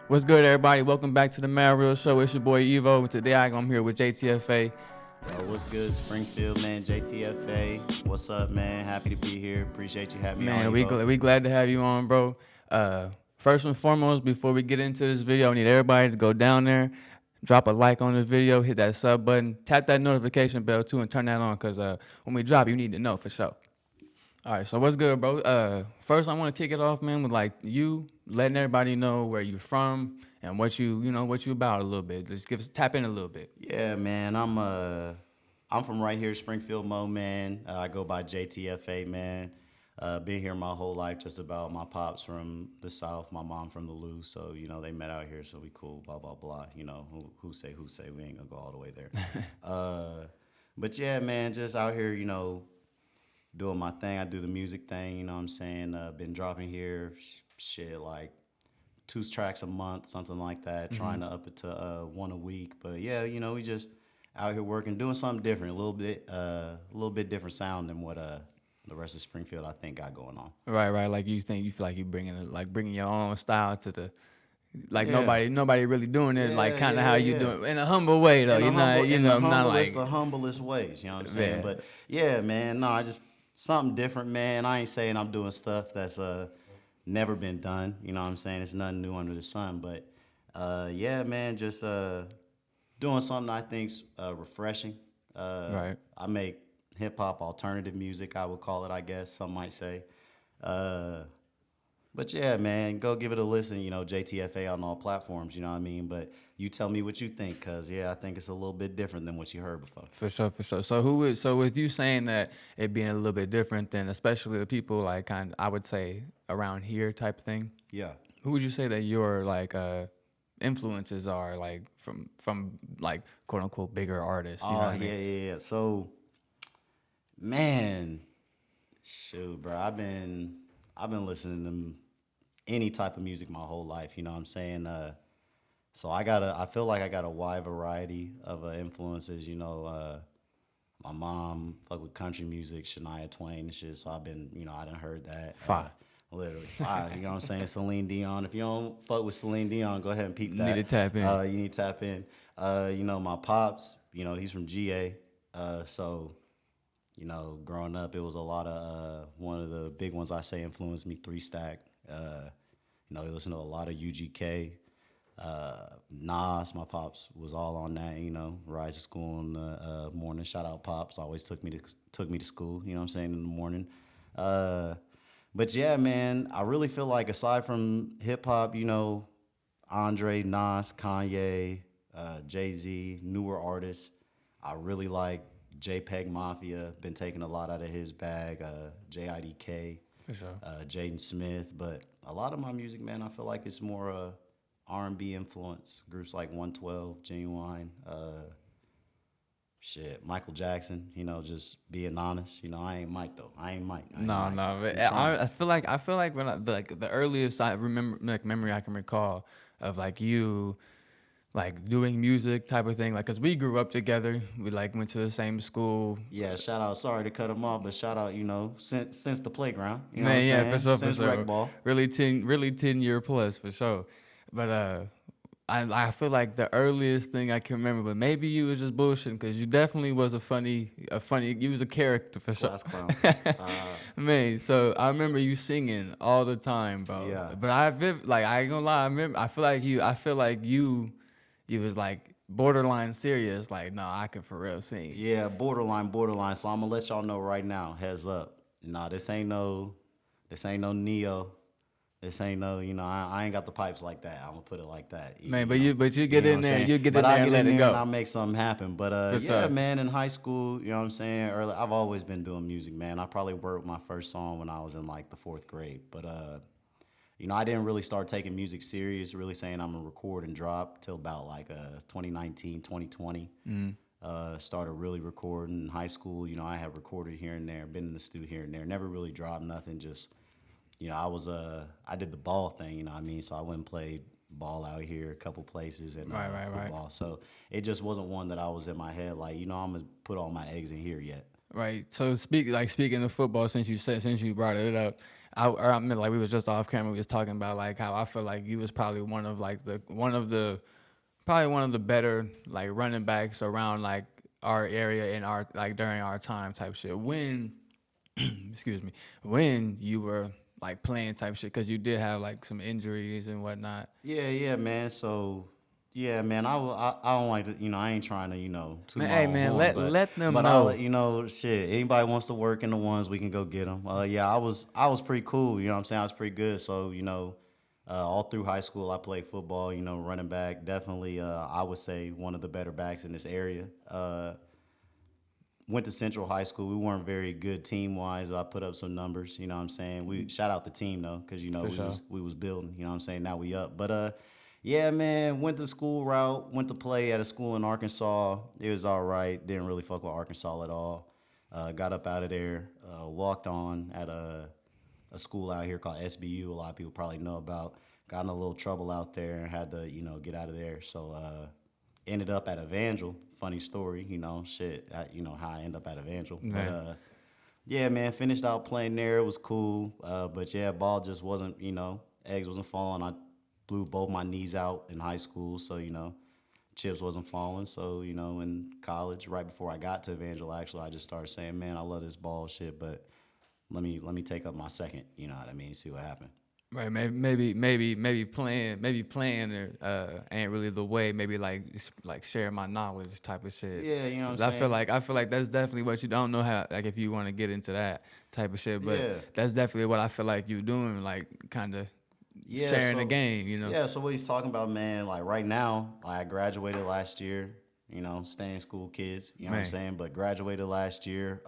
What's good, everybody? Welcome back to the Mad Real Show. It's your boy Evo, and today I'm here with JTFA. Yo, what's good, Springfield, man? JTFA. What's up, man? Happy to be here. Appreciate you having me on. Man, we glad to have you on, bro. First and foremost, before we get into this video, I need everybody to go down there, drop a like on the video, hit that sub button, tap that notification bell too, and turn that on, because when we drop, you need to know for sure. All right, so what's good, bro? First, I want to kick it off, man, with like you letting everybody know where you're from and what you about a little bit. Just tap in a little bit. Yeah, man. I'm from right here, Springfield, Mo, man. I go by JTFA, man. Been here my whole life, just about. My pops from the South, my mom from the Lou, so they met out here, so we cool. Blah blah blah. Who say? We ain't gonna go all the way there. But yeah, man, just out here, doing my thing. I do the music thing, you know what I'm saying? Been dropping here, shit, like 2 tracks a month, something like that, trying to up it to 1 a week. But yeah, we just out here working, doing something different, a little bit different sound than what the rest of Springfield, I think, got going on. Right. Like you feel like you bringing your own style to the, like nobody really doing it, like kind of how you doing in a humble way though. The humblest ways, you know what I'm saying? Yeah. But yeah, man, no, I just something different, man. I ain't saying I'm doing stuff that's never been done. You know what I'm saying? It's nothing new under the sun. But yeah, man, just doing something I think's refreshing. Right. I make hip hop alternative music, I would call it, I guess some might say. But yeah, man, go give it a listen. JTFA on all platforms. You know what I mean? But you tell me what you think, cause yeah, I think it's a little bit different than what you heard before. For sure. So with you saying that it being a little bit different than especially the people like I would say around here type thing. Yeah. Who would you say that your like influences are, like from like quote unquote bigger artists? You know what I mean? Yeah. So, man, shoot, bro, I've been listening to any type of music my whole life. You know what I'm saying? So I feel like I got a wide variety of influences. My mom fuck with country music, Shania Twain and shit. So I've been, I done heard that. Fire. Literally fire. You know what I'm saying? Celine Dion. If you don't fuck with Celine Dion, go ahead and peep that. Need to tap in. You need to tap in. My pops, he's from GA. So, growing up, it was a lot of one of the big ones I say influenced me, 3 Stack. He listened to a lot of UGK. Nas, my pops was all on that, rise to school in the morning. Shout out Pops, always took me to school, you know what I'm saying, in the morning. But yeah, man, I really feel like aside from hip hop, Andre, Nas, Kanye, Jay-Z, newer artists, I really like JPEG Mafia, been taking a lot out of his bag, JIDK, For sure. Jaden Smith, but a lot of my music, man, I feel like it's more R&B influence. Groups like 112, Genuine, Michael Jackson. Just being honest. I ain't Mike though. I ain't Mike. No. But I feel like when the earliest I remember, like, memory I can recall of like you, like doing music type of thing, like, cause we grew up together. We like went to the same school. Yeah, shout out. Sorry to cut him off, but shout out. Since the playground. You know Man, what I'm yeah, saying? for Since sure. rec ball. Really 10 year plus for sure. But I feel like the earliest thing I can remember, but maybe you was just bullshitting, because you definitely was you was a character for sure. Class clown. Man, so I remember you singing all the time, bro. Yeah. But I ain't gonna lie, I feel like you was like borderline serious, like, no, I can for real sing. Yeah, borderline. So I'm gonna let y'all know right now. Heads up. Nah, this ain't no Neo. This ain't no, I ain't got the pipes like that. I'm gonna put it like that. Man, but you get in there, you get in but there and let it go. And I'll make something happen. But For yeah, sure. man, in high school, you know what I'm saying? Early, I've always been doing music, man. I probably wrote my first song when I was in like the 4th grade. But I didn't really start taking music serious, really saying I'm gonna record and drop till about like 2019, 2020. Started really recording in high school. I had recorded here and there, been in the studio here and there, never really dropped nothing, just I did the ball thing, you know what I mean? So I went and played ball out here a couple places and Right. football. So it just wasn't one that I was in my head like, I'm gonna put all my eggs in here yet. Right. So speaking of football, since you brought it up, I mean, like we was just off camera. We was talking about like how I feel like you was probably probably one of the better like running backs around like our area in our like during our time type shit. When excuse me, when you were like playing type shit, because you did have like some injuries and whatnot. Yeah, man. So, yeah, man. I don't like to, I ain't trying to, toot Man, my hey own man, horn, let them but I'll know. let you know, shit. Anybody wants to work in the ones, we can go get them. Yeah, I was pretty cool. You know what I'm saying? I was pretty good. So, all through high school, I played football. Running back. Definitely, I would say one of the better backs in this area. Went to Central High School. We weren't very good team wise, but I put up some numbers. You know what I'm saying? We shout out the team though, because For we sure. was building. You know what I'm saying? Now we up. But yeah, man. Went the school route. Went to play at a school in Arkansas. It was all right. Didn't really fuck with Arkansas at all. Got up out of there. Walked on at a school out here called SBU. A lot of people probably know about. Got in a little trouble out there and had to get out of there. So ended up at Evangel. Funny story, shit. How I end up at Evangel. Man. But yeah, man, finished out playing there. It was cool. But yeah, ball just wasn't, eggs wasn't falling. I blew both my knees out in high school, so chips wasn't falling. So in college, right before I got to Evangel, actually, I just started saying, man, I love this ball shit, but let me take up my second. You know what I mean? See what happened. Right, maybe playing ain't really the way. Maybe like share my knowledge type of shit. Yeah, you know what 'Cause I'm saying? I feel like that's definitely what you don't know how like if you want to get into that type of shit. But Yeah. that's definitely what I feel like you doing, like kind of Yeah, sharing the so- game. Yeah, so what he's talking about, man, like right now, like I graduated last year, staying in school kids, you know what I'm Man. saying? But graduated last year,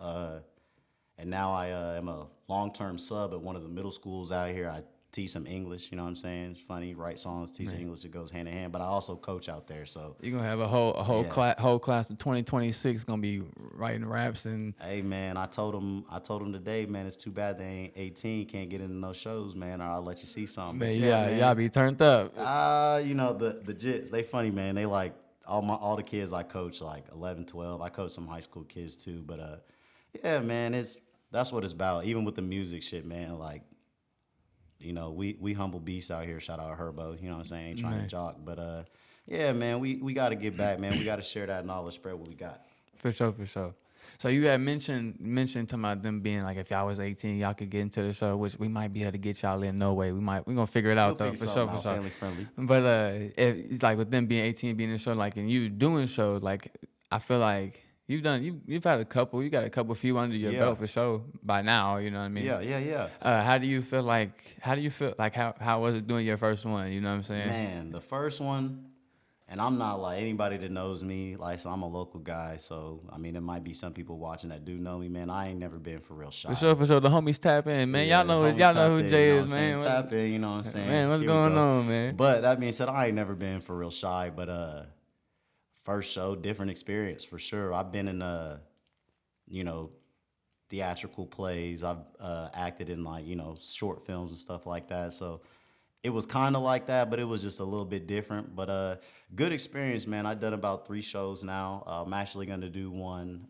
and now I am a long-term sub at one of the middle schools out here. I teach some English, you know what I'm saying? It's funny, write songs, teach English, it goes hand in hand. But I also coach out there, so You're gonna have a whole Yeah. whole class of 2026 gonna be writing raps and hey man, I told him today, man, it's too bad they ain't 18, can't get into no shows, man, or I'll let you see something. man, But yeah, y'all be turned up. The Jits, they funny, man. They like all the kids I coach, like 11, 12. I coach some high school kids too, but yeah, man, that's what it's about. Even with the music shit, man, like we humble beasts out here. Shout out Herbo, you know what I'm saying? Ain't trying Man. to jock, but yeah, man, we got to get back, man. We got to share that knowledge, spread what we got. For sure, for sure. So you had mentioned talking about them being like if y'all was 18, y'all could get into the show, which we might be able to get y'all in. No way, we gonna figure it out We'll though, figure for sure, something for out, sure. family friendly. But if it's like with them being 18, being in the show, like and you doing shows, like I feel like you've had you got a couple few under your Yeah. belt for sure by now. You know what I mean? Yeah. How do you feel like how was it doing your first one? You know what I'm saying? Man, the first one, and I'm not like anybody that knows me, like, so I'm a local guy, so I mean, there might be some people watching that do know me, man. I ain't never been for real shy. For sure. The homies tap in, man. Yeah, Y'all homies know who tap in, Jay you know is, what I'm man. saying? Tap in, you know what I'm saying? Man, what's Here we going go. on, man? But that being said, I ain't never been for real shy, but first show, different experience for sure. I've been in theatrical plays. I've acted in like, short films and stuff like that. So it was kind of like that, but it was just a little bit different. But good experience, man. I've done about 3 shows now. I'm actually going to do one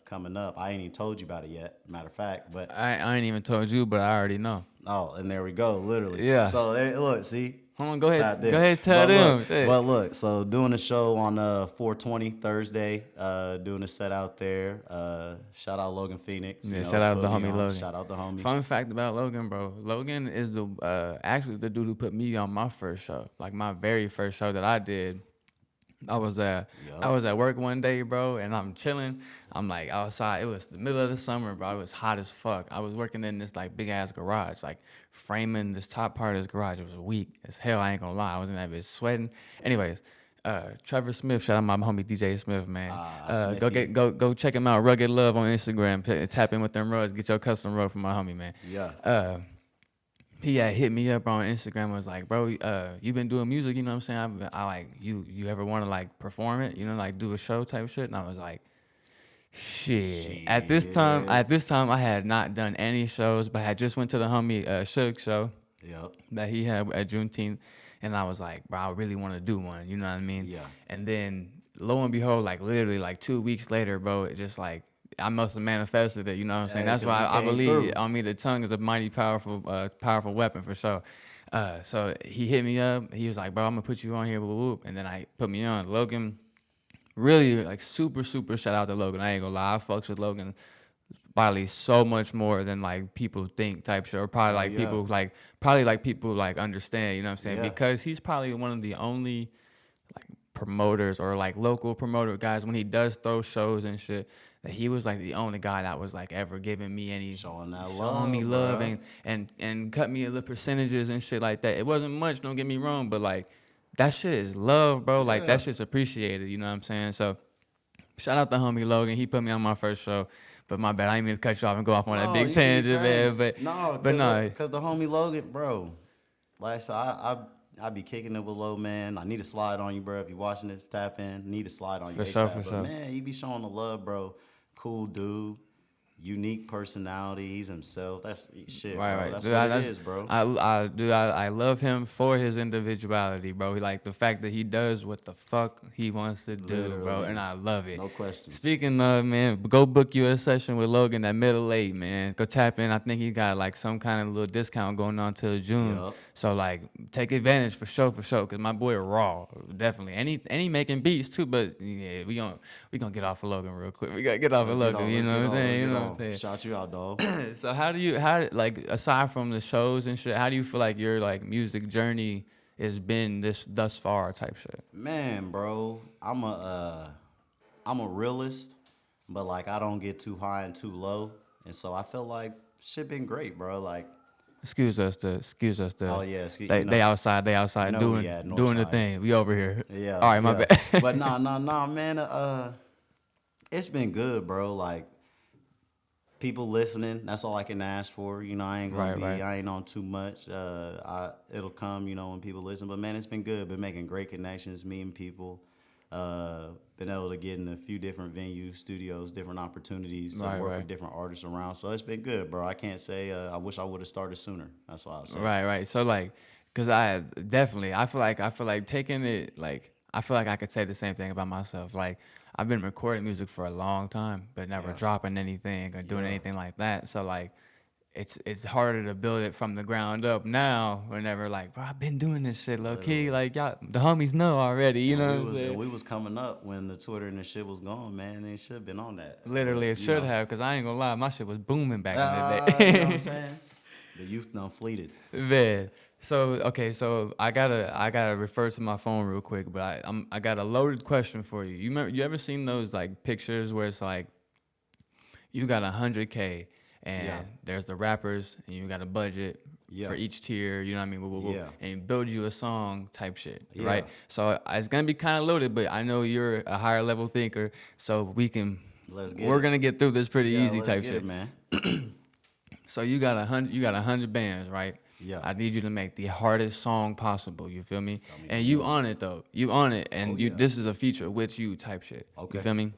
coming up. I ain't even told you about it yet, matter of fact. But I ain't even told you, but I already know. oh, and there we go, literally. Yeah. So there, look, see. Hold on, go ahead. Tapped in. Go ahead, tell But them. look, Shit. but look, so doing a show on 420 Thursday, doing a set out there. Shout out Logan Phoenix. Yeah, shout out put the me homie on. Logan. Shout out the homie. Fun fact about Logan, bro. Logan is the actually the dude who put me on my first show, like my very first show that I did. I was at work one day, bro, and I'm chilling. I'm like outside. It was the middle of the summer, bro. It was hot as fuck. I was working in this like big ass garage, like framing this top part of this garage. It was weak as hell. I ain't gonna lie. I was in that bitch sweating. Anyways, Trevor Smith, shout out my homie DJ Smith, man. Smithy. Go check him out. Rugged Love on Instagram. Tap in with them rugs. Get your custom rug from my homie, man. Yeah. He had hit me up on Instagram and was like, bro, you been doing music, you know what I'm saying? I like, you ever want to like perform it, like do a show type shit? And I was like, shit. At this time, I had not done any shows, but I had just went to the homie Suge show Yep. that he had at Juneteenth. And I was like, bro, I really want to do one, you know what I mean? Yeah. And then lo and behold, like literally like 2 weeks later, bro, it just like I must have manifested it. You know what I'm saying? Hey, That's 'cause why it I came believe through. on me. The tongue is a mighty powerful weapon for sure. So he hit me up. He was like, "Bro, I'm gonna put you on here." Whoop, whoop. And then I put me on. Logan, really like super shout out to Logan. I ain't gonna lie, I fucks with Logan probably so much more than like people think type shit, or probably Oh like yeah, people like understand. You know what I'm saying? yeah. Because he's probably one of the only promoters or like local promoter guys when he does throw shows and shit, that he was like the only guy that was like ever giving me any Showing me that love love, and cut me a little percentages and shit like that. It wasn't much, don't get me wrong, but like that shit is love, bro. Like yeah. that shit's appreciated, you know what I'm saying? So shout out to homie Logan. He put me on my first show. But my bad, I didn't mean to cut you off and go off on that No, big you did your tangent, man. thing. But No, but no, cause the homie Logan, bro. Like so, I be kicking it with Low man. I need to slide on you, bro. If you watching this, tap in. Need to slide on you for ASAP. sure, for But sure. man, he be showing the love, bro. Cool dude, unique personality. He's himself. That's shit, Right, bro. right. That's Dude, what it that's, is, bro. I love him for his individuality, bro. Like the fact that he does what the fuck he wants to do, bro, Literally. and I love it. No questions. Speaking of, man, go book you a session with Logan at middle eight, man. Go tap in. I think he got like some kind of little discount going on till June. Yup. So like, take advantage for sure, cause my boy Raw, definitely, and he making beats too. But yeah, we gonna get off of Logan real quick. We gotta get off of Logan. You know what I'm saying? You know what I'm saying? Shout you out, dog. So how like aside from the shows and shit, how do you feel like your like music journey has been thus far type shit? Man, bro, I'm a realist, but like I don't get too high and too low, and so I feel like shit been great, bro. Like, Excuse us. oh yeah, They outside you know doing we at doing the Northside. thing. We over here. Yeah, All right, my yeah. bad. But nah, man. It's been good, bro. Like people listening, that's all I can ask for. You know, I ain't gonna Right. I ain't on too much. It'll come, you know, when people listen. But man, it's been good. Been making great connections, meeting people. Been able to get in a few different venues, studios, different opportunities to work with different artists around. So it's been good, bro. I can't say I wish I would have started sooner. That's why I say. Right. So like, cause I feel like taking it like I feel like I could say the same thing about myself. Like I've been recording music for a long time, but never Yeah. dropping anything or doing Yeah. anything like that. So like, it's harder to build it from the ground up now. Whenever like, bro, I've been doing this shit low key. Like y'all, the homies know already. You know what I'm saying? We was coming up when the Twitter and the shit was gone, man. They should have been on that. Literally, it You should know. have, cause I ain't gonna lie, my shit was booming back in the You know what I'm day. saying? The youth done fleeted. Man, so I gotta refer to my phone real quick, but I got a loaded question for you. You ever seen those like pictures where it's like you got 100K and Yeah. there's the rappers and you got a budget Yeah. for each tier, you know what I mean? Woo, woo, woo, Yeah. and build you a song type shit, Yeah. right? So it's gonna be kind of loaded, but I know you're a higher level thinker, so we're gonna get through this pretty easy let's type get shit. it, man. So you got 100 bands, right? Yeah. I need you to make the hardest song possible. You feel me? me And to you do it. on it though. You on it, and Oh, you yeah. this is a feature with you type shit. Okay. You feel me?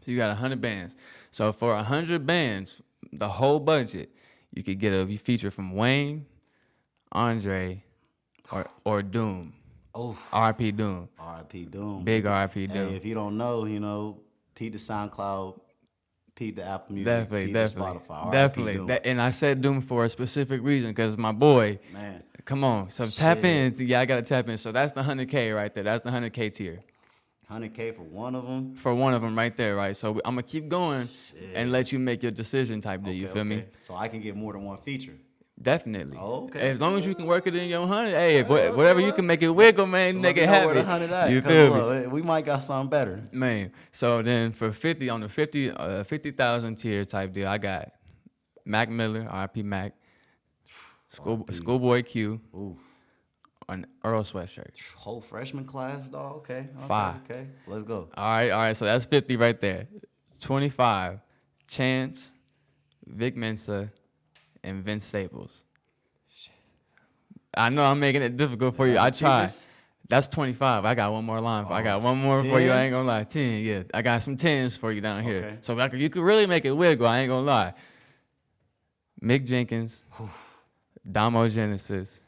So you got 100 bands. So for 100 bands, the whole budget, you could get a feature from Wayne, Andre, or Doom. Oh, R.I.P. Doom. R.I.P. Doom. Big R.I.P. Doom. Hey, if you don't know, you know, Pete the SoundCloud, Pete the Apple Music, Definitely. Pete the Spotify. R.I.P. Definitely. Doom. And I said Doom for a specific reason, because my boy, Man, come on. So tap Shit. in. Yeah, I gotta tap in. So that's the 100K right there. That's the 100K tier. 100K for one of them. For one of them right there, right? So I'm gonna keep going and let you make your decision type deal. You feel me? So I can get more than one feature. Definitely. Oh, okay. As long as you can work it in your 100, hey, if whatever you can make it wiggle, man, make it happen. Where the 100 at? You 'Cause feel me, look, we might got something better. man? So then for 50 on the 50,000 tier type deal, I got Mac Miller, R.I.P. Mac, Schoolboy Q, Ooh, on Earl sweatshirt. whole freshman class, dog. Okay. Five. Okay. Let's go. All right. So that's 50 right there. 25, Chance, Vic Mensa, and Vince Staples. I know I'm making it difficult for you. I try. cheapest? That's 25. I got one more line. I got one more for you. 10? I ain't gonna lie. 10, yeah. I got some 10s for you down here. Okay. So like, you could really make it wiggle. I ain't gonna lie. Mick Jenkins, Damo Genesis,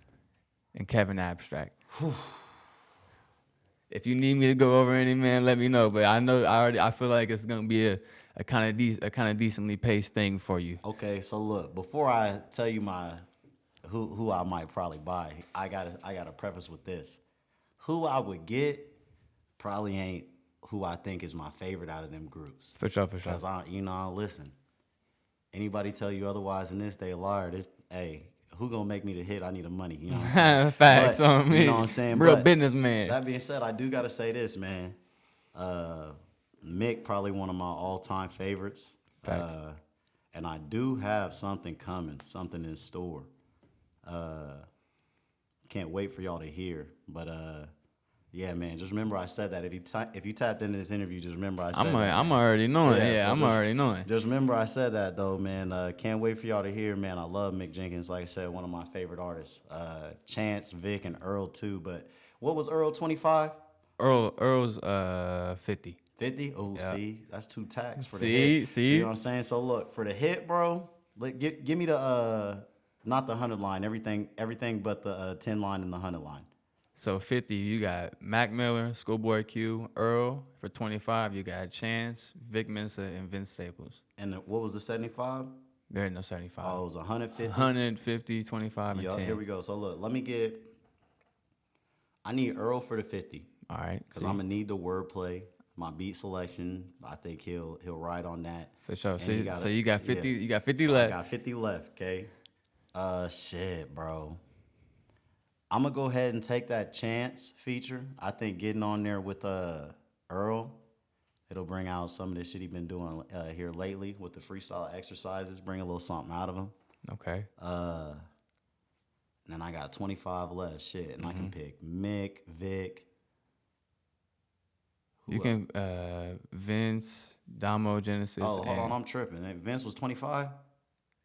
and Kevin Abstract. If you need me to go over any, man, let me know. But I feel like it's gonna be a kind of decently paced thing for you. Okay, so look, before I tell you my who I might probably buy, I gotta preface with this. Who I would get probably ain't who I think is my favorite out of them groups. For sure, for sure. Cause listen. Anybody tell you otherwise in this, they a liar. Hey, who gonna make me the hit? I need the money. You know what I'm saying? Facts on me. You know what I'm saying? Real But businessman. that being said, I do gotta say this, man. Mick probably one of my all-time favorites. Facts. And I do have something coming, something in store. Can't wait for y'all to hear. But yeah, man, just remember I said that. If you tapped into this interview, just remember I said that. I'm already knowing. Yeah, so I'm already knowing. Just remember I said that though, man. Can't wait for y'all to hear, man. I love Mick Jenkins. Like I said, one of my favorite artists. Chance, Vic, and Earl too. But what was Earl 25? Earl's 50. 50? Oh, Yeah. see, that's 2 tacks for the hit. See? What I'm saying? So look, for the hit, bro, give me the not the 100 line, everything but the 10 line and the 100 line. So 50, you got Mac Miller, Schoolboy Q, Earl. For 25, you got Chance, Vic Mensa, and Vince Staples. And what was the 75? There ain't no 75. Oh, it was 150. 150, 25, and 10. Here we go. So look, I need Earl for the 50. All right. Because I'm gonna need the wordplay, my beat selection. I think he'll ride on that. For sure. And So you got 50. yeah. You got 50 So left. I got 50 left. Okay. Shit, bro. I'm gonna go ahead and take that Chance feature. I think getting on there with Earl, it'll bring out some of this shit he been doing here lately with the freestyle exercises. Bring a little something out of him. Okay. And then I got 25 left. Shit, and I can pick Mick, Vic. You can Vince, Damo, Genesis. Oh, hold on, I'm tripping. Vince was 25.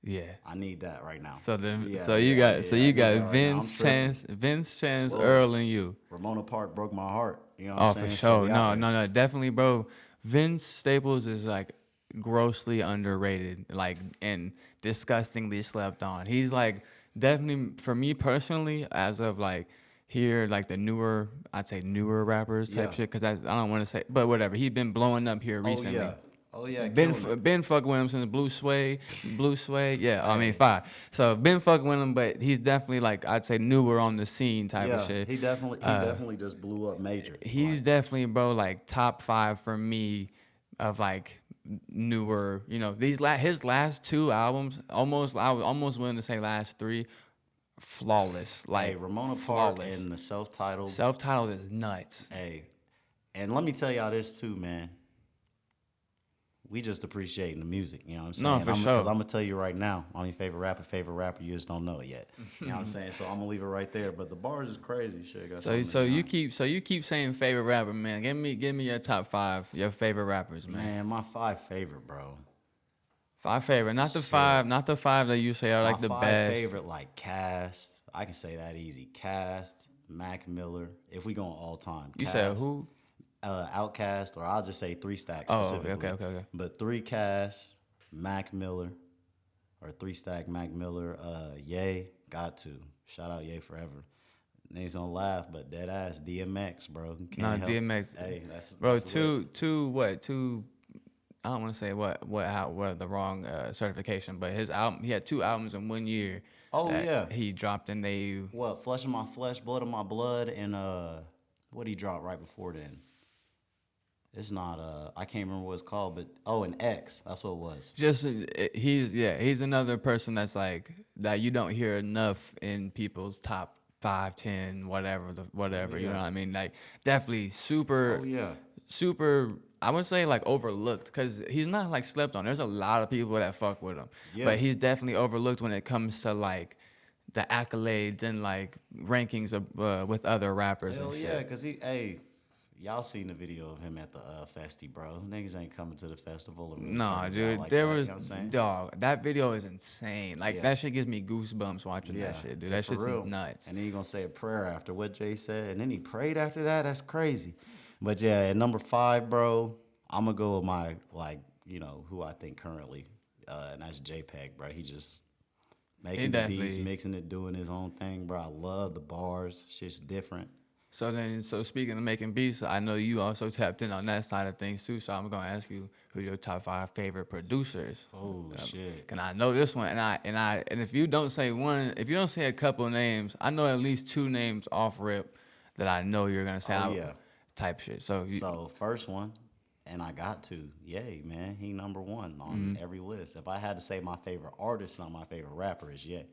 Yeah. I need that right now. So then, Yeah, you got I need that right now. Vince, I'm Chance, Whoa. Earl, and you. Ramona Park broke my heart. You know what I'm Oh, saying? for So sure. we out there. No, definitely, bro. Vince Staples is like grossly underrated, like, and disgustingly slept on. He's like definitely, for me personally, as of like here, like the newer, I'd say newer rappers type Yeah. shit, because I don't want to say, but whatever. He's been blowing up here recently. Oh yeah. Been killing it. been fucking with him since Blue Sway. Yeah, I mean 5. So been fucking with him, but he's definitely like, I'd say, newer on the scene type of shit. He definitely just blew up major. He's definitely, bro, like top 5 for me of like newer. You know, his last 2 albums, I was almost willing to say last 3, flawless. Like Hey, Ramona flawless. Park and the self-titled. Self-titled is nuts. Hey, and let me tell y'all this too, man. We just appreciating the music, you know what I'm saying? No, for sure. Because I'm gonna tell you right now, I'm your favorite rapper, you just don't know it yet. You know what I'm saying? So I'm gonna leave it right there. But the bars is crazy, shit. So you keep saying favorite rapper, man. Give me your top 5, your favorite rappers, man. Man, my 5 favorite, bro. 5 favorite, not the 5 that you say are like the My 5 best. favorite, like Cast. I can say that easy. Cast, Mac Miller. If we going all time. You Cast, said who? Outcast, or I'll just say 3 Stack Oh, specifically. okay. But 3 Cast, Mac Miller, or 3 Stack Mac Miller. Ye, got to. Shout out Ye forever. Niggas gonna laugh, but dead ass DMX, bro. Can't help. DMX. Hey, that's Bro, that's lit. two. I don't want to say what the wrong certification, but his album. He had 2 albums in 1 year. Oh, that yeah. He dropped, and they. What? Flesh of my flesh, blood of my blood, and what did he drop right before then? It's not I can't remember what it's called, but an X. That's what it was. Just he's another person that's like that you don't hear enough in people's top 5, 10, whatever. You know what I mean? Like definitely super. Oh yeah. Super, I would say like overlooked, because he's not like slept on. There's a lot of people that fuck with him, but he's definitely overlooked when it comes to like the accolades and like rankings of with other rappers Hell and yeah, shit. cause y'all seen the video of him at the Festy, bro. Niggas ain't coming to the festival. And Nah, dude, like there that, was you know what I'm saying? dog. That video is insane. Like Yeah. that shit gives me goosebumps watching that shit, dude. That for shit's real. nuts. And then you gonna say a prayer after what Jay said, and then he prayed after that. That's crazy. But yeah, at number 5, bro, I'm gonna go with my who I think currently, and that's JPEG, bro. He just making the beats, mixing it, doing his own thing, bro. I love the bars. Shit's different. So speaking of making beats, I know you also tapped in on that side of things too. So I'm gonna ask you who your top 5 favorite producers. Oh shit. Can I know this one? And if you don't say one, if you don't say a couple names, I know at least 2 names off rip that I know you're gonna say Oh yeah. type shit. So So first one, and I got to, yay, man, he number one on every list. If I had to say my favorite artist, not my favorite rapper, is Ye.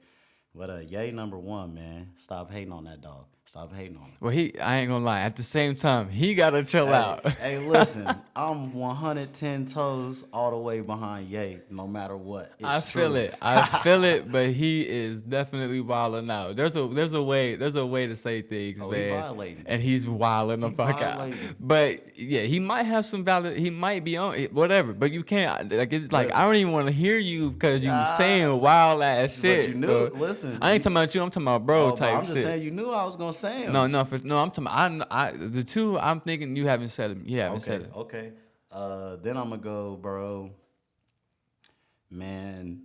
But Ye number one, man. Stop hating on that dog. Stop hating on him. well, I ain't gonna lie. At the same time, he gotta chill out. Hey, listen, I'm 110 toes all the way behind Ye, no matter what. It's I feel true. it. I feel it, but he is definitely wilding out. There's a way to say things, Oh, he man. violating. And he's wilding the fuck out. violating. But yeah, he might have some valid. He might be on it, whatever. But you can't. Like it's like Listen. I don't even want to hear you because you saying wild ass shit. you knew. bro. Listen. I ain't talking about you. I'm talking about bro Oh, but type I'm just shit. saying you knew I was gonna say him. No, I'm talking. The 2 I'm thinking you haven't said them. You haven't said it. Okay. Then I'm gonna go, bro. Man,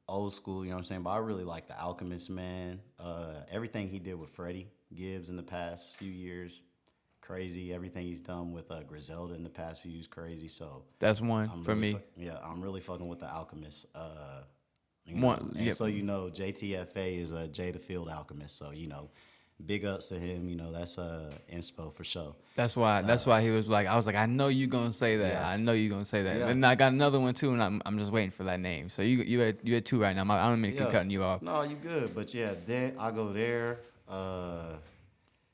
old school, you know what I'm saying? But I really like The Alchemist, man. Everything he did with Freddie Gibbs in the past few years, crazy. Everything he's done with Griselda in the past few years, crazy. So That's one I'm for really me. I'm really fucking with The Alchemist. One, And yep. so JTFA is a Jay the Field Alchemist. So big ups to him. That's inspo for sure. That's why he was like, I was like, I know you gonna say that. Yeah. I know you gonna say that. Yeah. And I got another one too, and I'm just waiting for that name. So you had 2 right now. I don't mean to keep cutting you off. No, you good. But yeah, then I go there.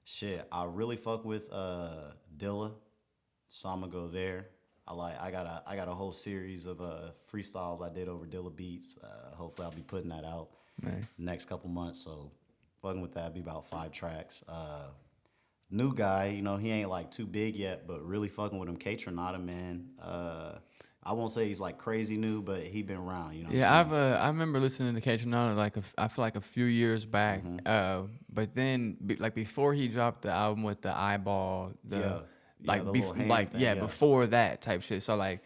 Shit, I really fuck with Dilla, so I'm gonna go there. I got a whole series of freestyles I did over Dilla beats. Hopefully I'll be putting that out next couple months. So fucking with that, be about 5 tracks. New guy, he ain't like too big yet, but really fucking with him. K Tronada, man. I won't say he's like crazy new, but he been around. Yeah, I remember listening to K Tronada I feel like a few years back. But then like before he dropped the album with the eyeball, the little hand thing, yeah. before that type shit. So like.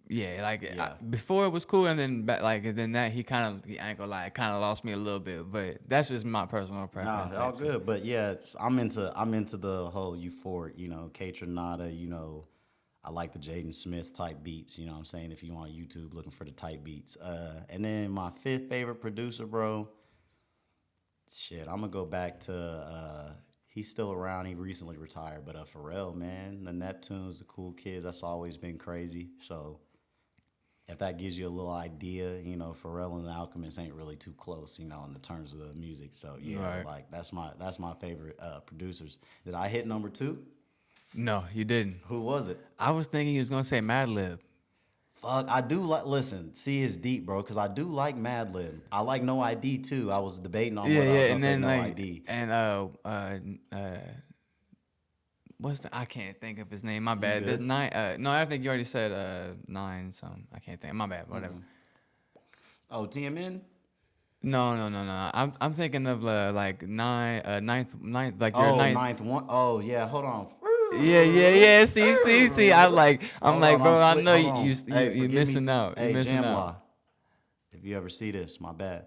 Yeah, before it was cool, and then that he I ain't gonna lie, it kind of lost me a little bit, but that's just my personal preference. Nah, all good, but yeah, I'm into the whole euphoric, K Tronada, I like the Jaden Smith type beats, you know what I'm saying? If you on YouTube looking for the type beats, and then my 5th favorite producer, bro. Shit, I'm gonna go back to he's still around. He recently retired, but Pharrell, man, the Neptunes, the cool kids. That's always been crazy. So. If that gives you a little idea, Pharrell and the Alchemist ain't really too close, in the terms of the music. So yeah, Right. that's my favorite producers. Did I hit number 2? No, you didn't. Who was it? I was thinking he was gonna say Madlib. Fuck, I do like. Listen, see, it's deep, bro, because I do like Madlib. I like No ID too. I was debating on what I was gonna and say. then No like ID. and I can't think of his name. My bad. There's 9. No, I think you already said 9 something. I can't think. My bad. Whatever. Oh, TMN. No. I'm thinking of like 9th, like your Oh, 9th. ninth one. Oh yeah, hold on. Yeah. See. I'm like, Hold bro. on, I know hold on. you Hey, forgive missing me. out. Hey, You missing Jamla, out. if you ever see this, my bad.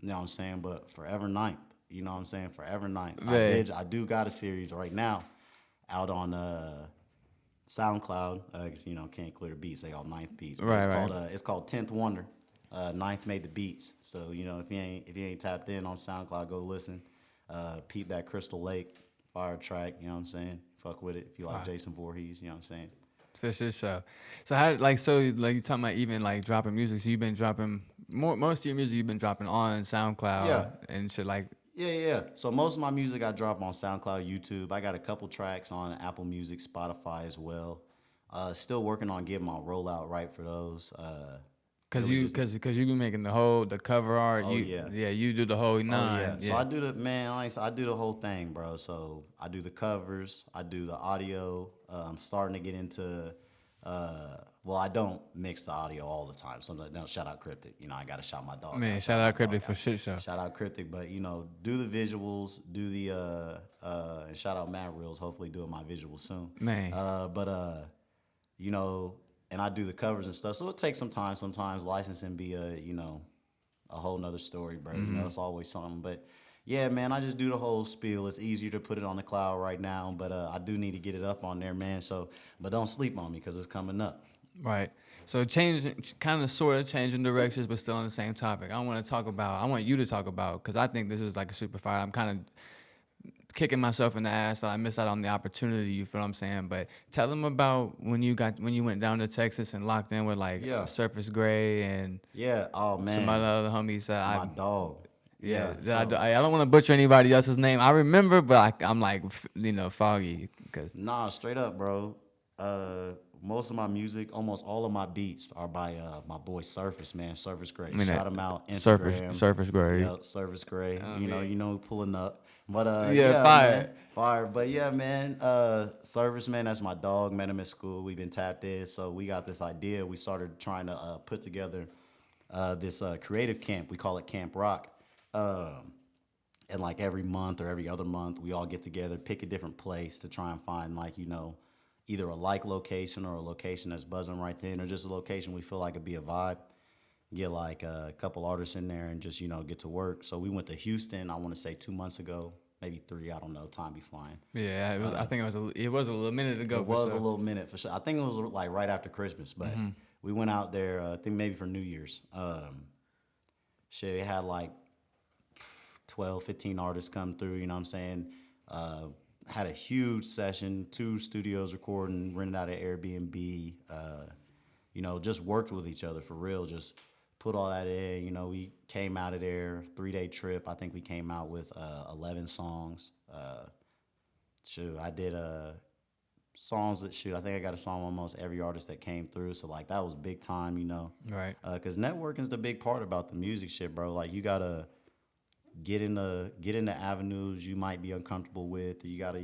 You know what I'm saying? But Forever Ninth. You know what I'm saying? Forever Ninth. I do got a series right now out on SoundCloud. 'Cause, can't clear the beats. They all Ninth beats. But it's called 10th Wonder. Ninth made the beats. So, if you ain't tapped in on SoundCloud, go listen. Peep that Crystal Lake fire track, you know what I'm saying? Fuck with it. If you like Jason Voorhees, you know what I'm saying? For sure. So how you talking about even like dropping music? So you've been dropping most of your music you've been dropping on SoundCloud and shit like. Yeah. So most of my music I drop on SoundCloud, YouTube. I got a couple tracks on Apple Music, Spotify as well. Still working on getting my rollout right for those. Cause you been making the cover art. You do the whole 9. Yeah. So I do I do the whole thing, bro. So I do the covers, I do the audio. I'm starting to get into. I don't mix the audio all the time. Sometimes, no, shout out Cryptic. I gotta shout my dog. Man, shout out Cryptic for shit show. Shout out Cryptic, but do the visuals, do the and shout out Matt Reels. Hopefully, doing my visuals soon. Man, and I do the covers and stuff. So it takes some time. Sometimes licensing be a whole nother story, bro. It's always something. But Yeah, man, I just do the whole spiel. It's easier to put it on the cloud right now, but I do need to get it up on there, man. So, but don't sleep on me because it's coming up. Right. So changing, kind of, sort of changing directions, but still on the same topic. I want to talk about. I want you to talk about because I think this is like a super fire. I'm kind of kicking myself in the ass that I missed out on the opportunity. You feel what I'm saying? But tell them about when you went down to Texas and locked in with like Yeah. Surface Gray and Yeah. Oh some man, other homies that my dog. yeah, Yeah. that So I don't want to butcher anybody else's name. I remember, but I'm like, foggy because nah, straight up, bro. Most of my music, almost all of my beats are by my boy Surface, man. Surface Gray. I mean, Shout him out. Instagram. Surface Gray. Yep, Surface Gray. mean- You know, who pulling up. But Yeah, yeah, fire. man, fire. But yeah, man, Service, man, that's my dog. Met him at school. We've been tapped in, so we got this idea. We started trying to put together this creative camp. We call it Camp Rock. And like every month or every other month, we all get together, pick a different place to try and find like either a like location or a location that's buzzing right then, or just a location we feel like it'd be a vibe. Get like a couple artists in there and just get to work. So we went to Houston. I want to say 2 months ago, maybe 3. I don't know. Time be flying. Yeah, I think it was a little minute ago. It was a little minute for sure. I think it was like right after Christmas, but we went out there. I think maybe for New Year's. Shit, it had like 12, 15 artists come through. You know what I'm saying? Had a huge session, 2 studios recording, rented out an Airbnb. Just worked with each other for real. Just put all that in. We came out of there, 3-day trip. I think we came out with 11 songs. I did songs that I think I got a song on almost every artist that came through. So like that was big time, Right. Because networking's the big part about the music shit, bro. Like you gotta get into avenues you might be uncomfortable with. You gotta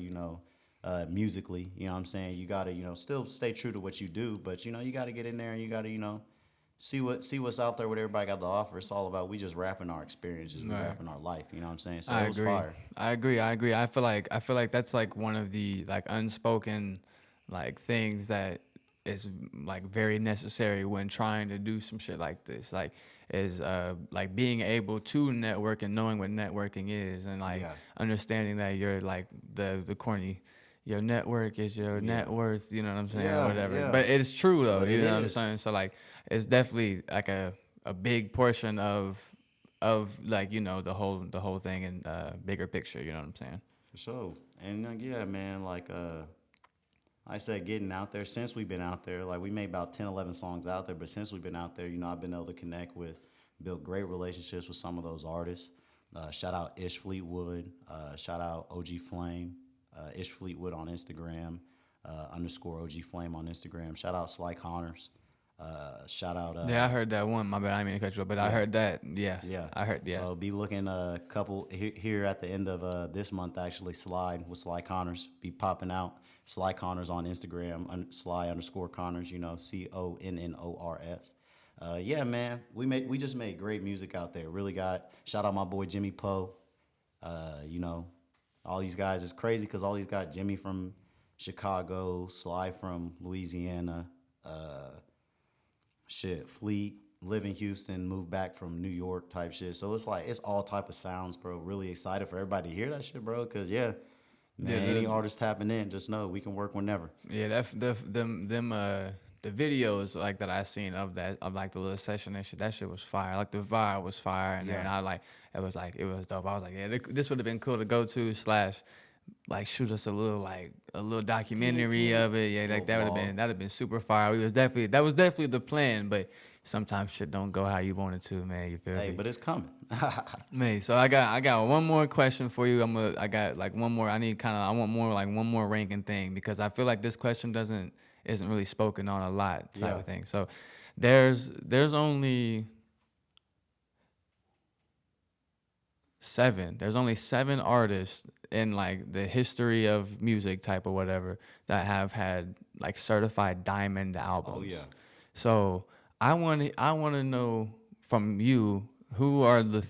musically, you know what I'm saying. You gotta still stay true to what you do, but you gotta get in there and you gotta see what's out there, what everybody got to offer. It's all about we just rapping our experiences, we rapping our life. You know what I'm saying? So I it was agree. fire. I agree. I feel like that's like one of the like unspoken like things that is like very necessary when trying to do some shit like this. Like is like being able to network and knowing what networking is and like understanding that you're like the corny. Your network is your net worth, you know what I'm saying, or whatever. Yeah. But it's true though, But you it know what I'm is. saying. So like, it's definitely like a big portion of like the whole thing and bigger picture. You know what I'm saying? For sure. And yeah, man, like I said, getting out there, since we've been out there, like we made about 10, 11 songs out there, but since we've been out there, I've been able to connect with, build great relationships with some of those artists. Shout out Ish Fleetwood, shout out OG Flame, Ish Fleetwood on Instagram, _ OG Flame on Instagram. Shout out Sly Connors. Shout out. Yeah, I heard that one. My bad, I didn't mean to cut you up, but I heard that. Yeah, Yeah, I heard. Yeah, So be looking a couple here at the end of this month. Actually, Slide with Sly Connors be popping out. Sly Connors on Instagram. Sly _ Connors. CONNORS. Yeah, man. We just made great music out there. Really got shout out my boy Jimmy Poe. All these guys is crazy because all these got Jimmy from Chicago, Sly from Louisiana, Fleet, live in Houston, moved back from New York type shit. So it's like, it's all type of sounds, bro. Really excited for everybody to hear that shit, bro. Because, man, any artist tapping in, just know we can work whenever. Yeah, the videos like that I seen of like the little session and shit. That shit was fire. Like the vibe was fire, and then it was dope. I was like, yeah, this would have been cool to go to / like shoot us a little documentary of it. Yeah, like that'd have been super fire. That was definitely the plan, but sometimes shit don't go how you want it to, man. You feel me? Hey, but it's coming. Man, so I got one more question for you. I got like one more. I want more like one more ranking thing because I feel like this question isn't really spoken on a lot type of thing. So there's only 7. There's only 7 artists in like the history of music type or whatever that have had like certified diamond albums. Oh yeah. So I want to know from you who are the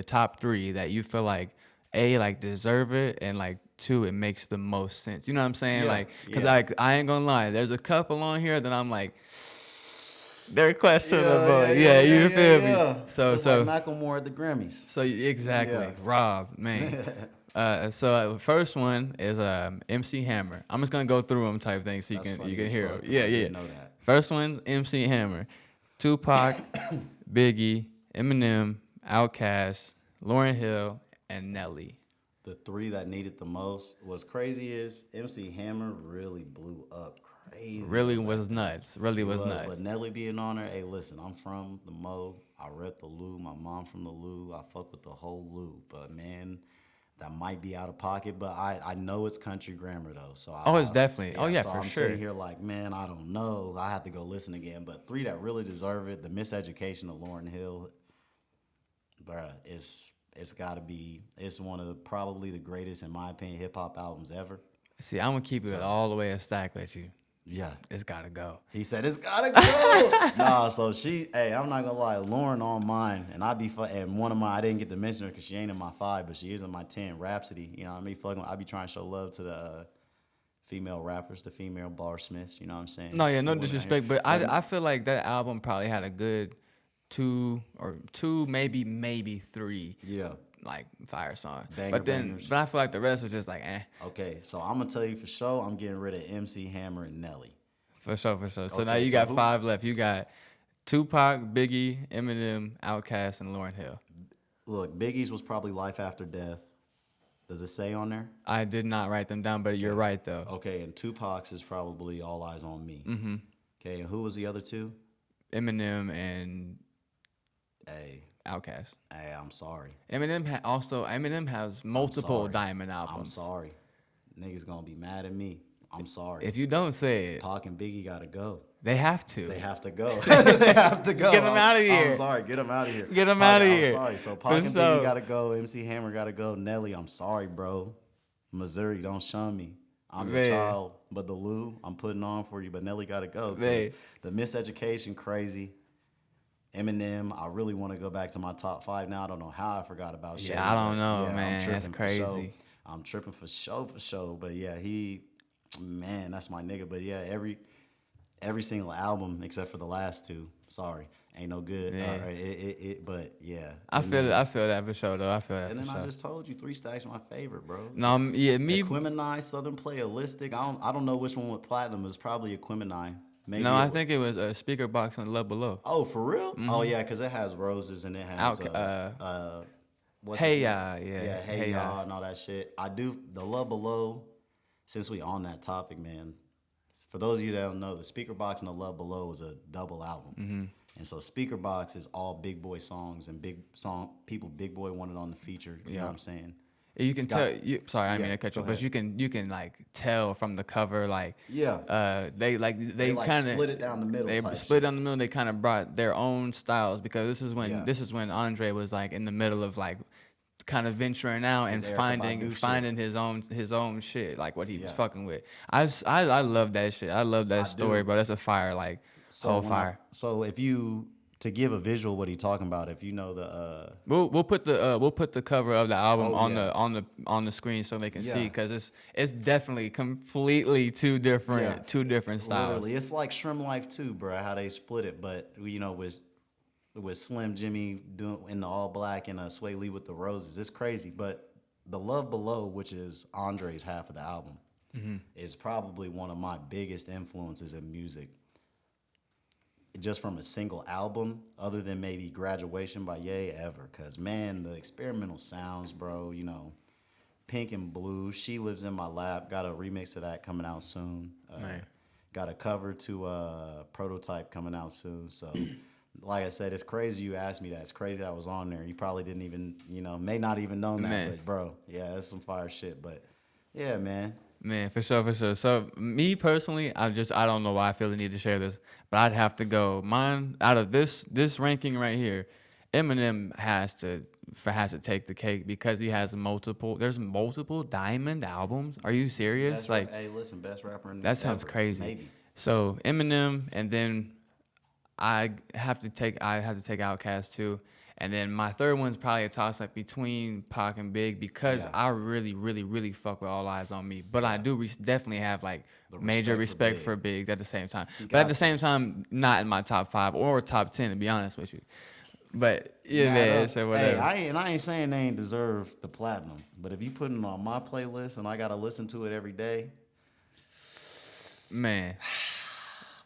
top 3 that you feel like like deserve it and like 2 it makes the most sense. You know what I'm saying? Yeah, Like cuz I ain't going to lie, there's a couple on here that I'm like They're questionable. Yeah, you feel me? So It's so like Macklemore at the Grammys. so exactly, Yeah. Rob, man. First one is MC Hammer. I'm just gonna go through them type thing so That's you funny can as hear fuck, 'em. bro. Yeah, I yeah. didn't know that. First one's MC Hammer, Tupac, Biggie, Eminem, Outkast, Lauryn Hill, and Nelly. The three that needed the most. What's crazy is MC Hammer really blew up crazy. Really was nuts. Really was nuts. But Nelly being on there, hey, listen, I'm from the Mo. I rep the Lou. My mom from the Lou. I fuck with the whole Lou. But man, that might be out of pocket. But I know it's country grammar though. So It's definitely. Yeah, so for I'm sure. sitting here like, man, I don't know. I have to go listen again. But three that really deserve it: The Miseducation of Lauryn Hill. Bruh, it's got to be. It's one of probably the greatest, in my opinion, hip hop albums ever. See, I'm gonna keep it all the way a stack with you. Yeah. It's gotta go. He said it's gotta go. Nah, so hey, I'm not gonna lie, Lauren on mine, and and one of my, I didn't get to mention her because she ain't in my 5, but she is in my 10. Rhapsody, you know what I mean? I be trying to show love to the female rappers, the female barsmiths. You know what I'm saying? No, yeah, no The women out disrespect, here. but I feel like that album probably had a good two, maybe three, Yeah. like fire songs. Bangers. But I feel like the rest was just like, Okay, so I'm gonna tell you for sure, I'm getting rid of MC Hammer and Nelly. For sure. So Okay, now you so got who- 5 left. You got Tupac, Biggie, Eminem, Outkast, and Lauryn Hill. Look, Biggie's was probably Life After Death. Does it say on there? I did not write them down, but you're right though. Okay, and Tupac's is probably All Eyes on Me. Mm-hmm. Okay, and who was the other two? Eminem and Hey, Outkast. I'm sorry. Eminem has multiple sorry. diamond albums. I'm sorry. Niggas gonna be mad at me. I'm sorry. If you don't say it, Pac and Biggie gotta go. they have to. They have to go. They have to go. Get 'em outta here. I'm sorry. Get them out of here. Get 'em Pac, outta I'm here. sorry. So Pac For and sure. Biggie gotta go. MC Hammer gotta go. Nelly, I'm sorry, bro. Missouri, don't shun me. I'm your Man. child, but the Lou, I'm putting on for you. But Nelly gotta go. 'Cause Man. The Miseducation, crazy. Eminem, I really want to go back to my top 5 now. I don't know how I forgot about Shady. I don't but know, I'm man. That's tripping for sure. crazy. I'm tripping for sure. But yeah, man, that's my nigga. But yeah, every single album except for the last 2, sorry, ain't no good. Yeah. But yeah. I feel that for sure though. I feel that And for then sure. I just told you 3 Stacks my favorite, bro. No, me. Equimini, Southern Playalistic. I don't know which one with platinum. It's probably Equimini. Maybe No, I think it was a speaker box and Love Below. Oh, for real? Oh yeah, because it has roses and it has what's Hey his name? Ya, yeah. Hey Ya and all that shit. I do the Love Below. Since we on that topic, man. For those of you that don't know, the Speaker Box and the Love Below is a double album. And so Speaker Box is all Big Boy songs and Big Boy wanted on the feature. You know what I'm saying? You can It's tell. got- Sorry, I didn't mean Yeah, to cut you go off, but you can like tell from the cover, like they They like kind of split it down the middle. They type split shit. down the middle. They kind of brought their own styles because Yeah. this is when Andre was like in the middle of like kind of venturing out and His Erykah finding Badu his own shit, like what he was Yeah. fucking with. I love that shit. I love that story, do. bro. That's a fire, like whole fire. So if you to give a visual what he talking about, if you know the We'll put the cover of the album Oh, on the screen so they can see Yeah. because it's definitely completely two different styles. literally, it's like Shrimp Life too, bro. How they split it, but you know with Slim Jimmy doing in the all black and Sway Lee with the roses, it's crazy. But the Love Below, which is Andre's half of the album, is probably one of my biggest influences in music. Just from a single album, other than maybe Graduation by Ye ever. Cause man, the experimental sounds, bro, you know, Pink and Blue, She Lives in My Lap, got a remix of that coming out soon. Got a cover to Prototype coming out soon. So like I said, it's crazy you asked me that. It's crazy that I was on there. You probably didn't even, may not even known that, Man. but bro, yeah, that's some fire shit. But yeah, man. Man, for sure. So me personally, I don't know why I feel the need to share this, but I'd have to go. Mine out of this ranking right here, Eminem has to take the cake because he has there's multiple diamond albums. Are you serious? Hey, listen, best rapper in That sounds ever, crazy. Maybe. So Eminem, and then I have to take Outkast too, And then my third one's probably a toss up between Pac and Big because I really, really, really fuck with All Eyes on Me. But I do definitely have like major respect for Big at the same time. But at the same time, not in my top 5 or top 10 to be honest with you. But yeah, man, so whatever. Hey, I ain't saying they ain't deserve the platinum, but if you put it on my playlist and I gotta listen to it every day, man.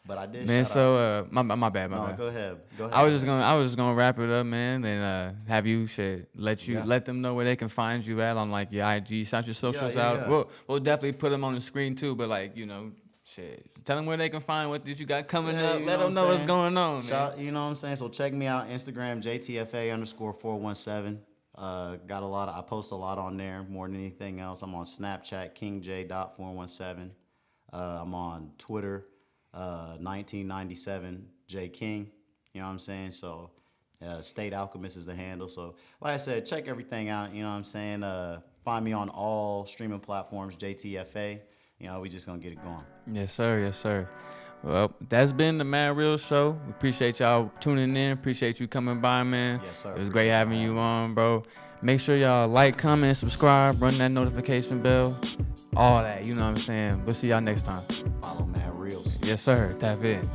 But I did. Man, so my bad. No, go ahead. I was just gonna wrap it up, man, and have you let them know where they can find you at on like your IG, shout your socials out. Yeah. We'll definitely put them on the screen too, but like tell them where they can find what you got coming up. Let them know what's going on, man. You know what I'm saying? So check me out, Instagram JTFA_417. I post a lot on there more than anything else. I'm on Snapchat KingJ.417. I'm on Twitter 1997 J King. You know what I'm saying? So State Alchemist is the handle. So like I said, check everything out. You know what I'm saying? Find me on all streaming platforms, JTFA. You know, we just gonna get it going. Yes, sir. Yes, sir. Well, that's been the Mad Real Show. We appreciate y'all tuning in. Appreciate you coming by, man. Yes, sir. It was great having you on, bro. Make sure y'all like, comment, subscribe, run that notification bell. All that, you know what I'm saying? We'll see y'all next time. Follow Mad Reels. Yes, sir. Tap in.